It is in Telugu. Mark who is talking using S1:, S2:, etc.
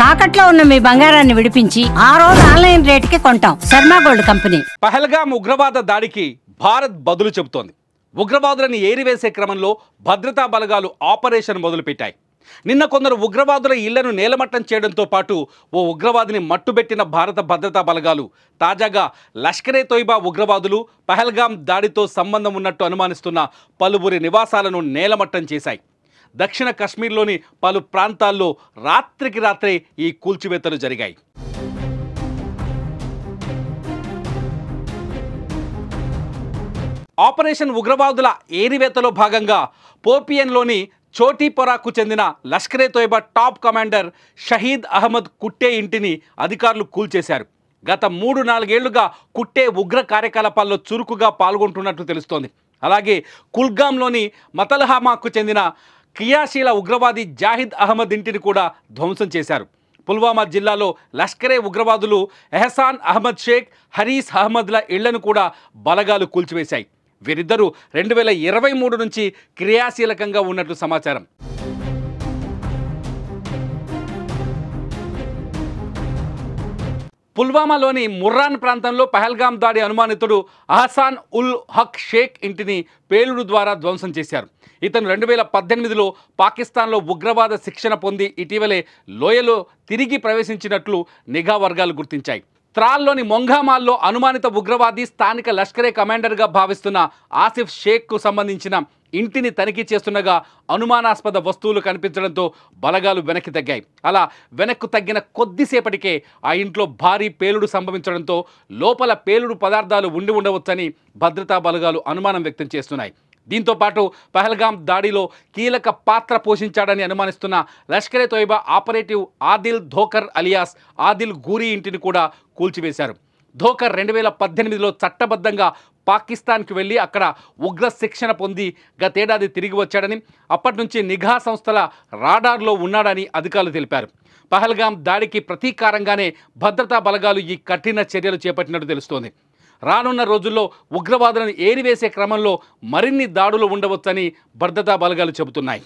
S1: తాకట్లో ఉన్న మీ బంగారాన్ని విడిపించి ఆ రోజు ఆన్లైన్ రేటుకి కొంటాం. Sharma gold company.
S2: పహల్గామ్ ఉగ్రవాద దాడికి భారత్ బదులు చెబుతోంది. ఉగ్రవాదులను ఏరివేసే క్రమంలో భద్రతా బలగాలు ఆపరేషన్ మొదలుపెట్టాయి. నిన్న కొందరు ఉగ్రవాదుల ఇళ్లను నేలమట్టం చేయడంతో పాటు ఓ ఉగ్రవాదిని మట్టుబెట్టిన భారత భద్రతా బలగాలు తాజాగా లష్కరే తోయిబా ఉగ్రవాదులు పహల్గామ్ దాడితో సంబంధం ఉన్నట్టు అనుమానిస్తున్న పలువురి నివాసాలను నేలమట్టం చేశాయి. దక్షిణ కశ్మీర్లోని పలు ప్రాంతాల్లో రాత్రికి రాత్రే ఈ కూల్చివేతలు జరిగాయి. ఆపరేషన్ ఉగ్రవాదుల ఏరివేతలో భాగంగా పోపియన్లోని చోటీపొరాకు చెందిన లష్కరే తోయిబా టాప్ కమాండర్ షహీద్ అహ్మద్ కుట్టే ఇంటిని అధికారులు కూల్చేశారు. గత 3-4 ఏళ్లుగా కుట్టే ఉగ్ర కార్యకలాపాల్లో చురుకుగా పాల్గొంటున్నట్లు తెలుస్తోంది. అలాగే కుల్గాంలోని మతల్హామాకు చెందిన క్రియాశీల ఉగ్రవాది జాహిద్ అహ్మద్ ఇంటిని కూడా ధ్వంసం చేశారు. పుల్వామా జిల్లాలో లష్కరే ఉగ్రవాదులు ఎహసాన్ అహ్మద్ షేక్, హరీస్ అహ్మద్ల ఇళ్లను కూడా బలగాలు కూల్చివేశాయి. వీరిద్దరూ 2023 నుంచి క్రియాశీలకంగా ఉన్నట్లు సమాచారం. పుల్వామాలోని ముర్రాన్ ప్రాంతంలో పహల్గామ్ దాడి అనుమానితుడు అహసాన్ ఉల్ హక్ షేక్ ఇంటిని పేలుడు ద్వారా ధ్వంసం చేశారు. ఇతను 2018లో పాకిస్తాన్లో ఉగ్రవాద శిక్షణ పొంది ఇటీవలే లోయలో తిరిగి ప్రవేశించినట్లు నిఘా వర్గాలు గుర్తించాయి. త్రాల్లోని మొంఘామాల్లో అనుమానిత ఉగ్రవాది స్థానిక లష్కరే కమాండర్గా భావిస్తున్న ఆసిఫ్ షేక్కు సంబంధించిన ఇంటిని తనిఖీ చేస్తుండగా అనుమానాస్పద వస్తువులు కనిపించడంతో బలగాలు వెనక్కి తగ్గాయి. అలా వెనక్కు తగ్గిన కొద్దిసేపటికే ఆ ఇంట్లో భారీ పేలుడు సంభవించడంతో లోపల పేలుడు పదార్థాలు ఉండి ఉండవచ్చని భద్రతా బలగాలు అనుమానం వ్యక్తం చేస్తున్నాయి. దీంతో పాటు పహల్గామ్ దాడిలో కీలక పాత్ర పోషించాడని అనుమానిస్తున్న లష్కరే తోయిబా ఆపరేటివ్ ఆదిల్ ధోకర్ అలియాస్ ఆదిల్ గూరీ ఇంటిని కూడా కూల్చివేశారు. ధోకర్ 2018లో చట్టబద్ధంగా పాకిస్తాన్కి వెళ్ళి అక్కడ ఉగ్ర శిక్షణ పొంది గతేడాది తిరిగి వచ్చాడని, అప్పటి నుంచి నిఘా సంస్థల రాడార్లో ఉన్నాడని అధికారులు తెలిపారు. పహల్గామ్ దాడికి ప్రతీకారంగానే భద్రతా బలగాలు ఈ కఠిన చర్యలు చేపట్టినట్టు తెలుస్తోంది. రానున్న రోజుల్లో ఉగ్రవాదులను ఏరివేసే క్రమంలో మరిన్ని దాడులు ఉండవచ్చని భద్రతా బలగాలు చెబుతున్నాయి.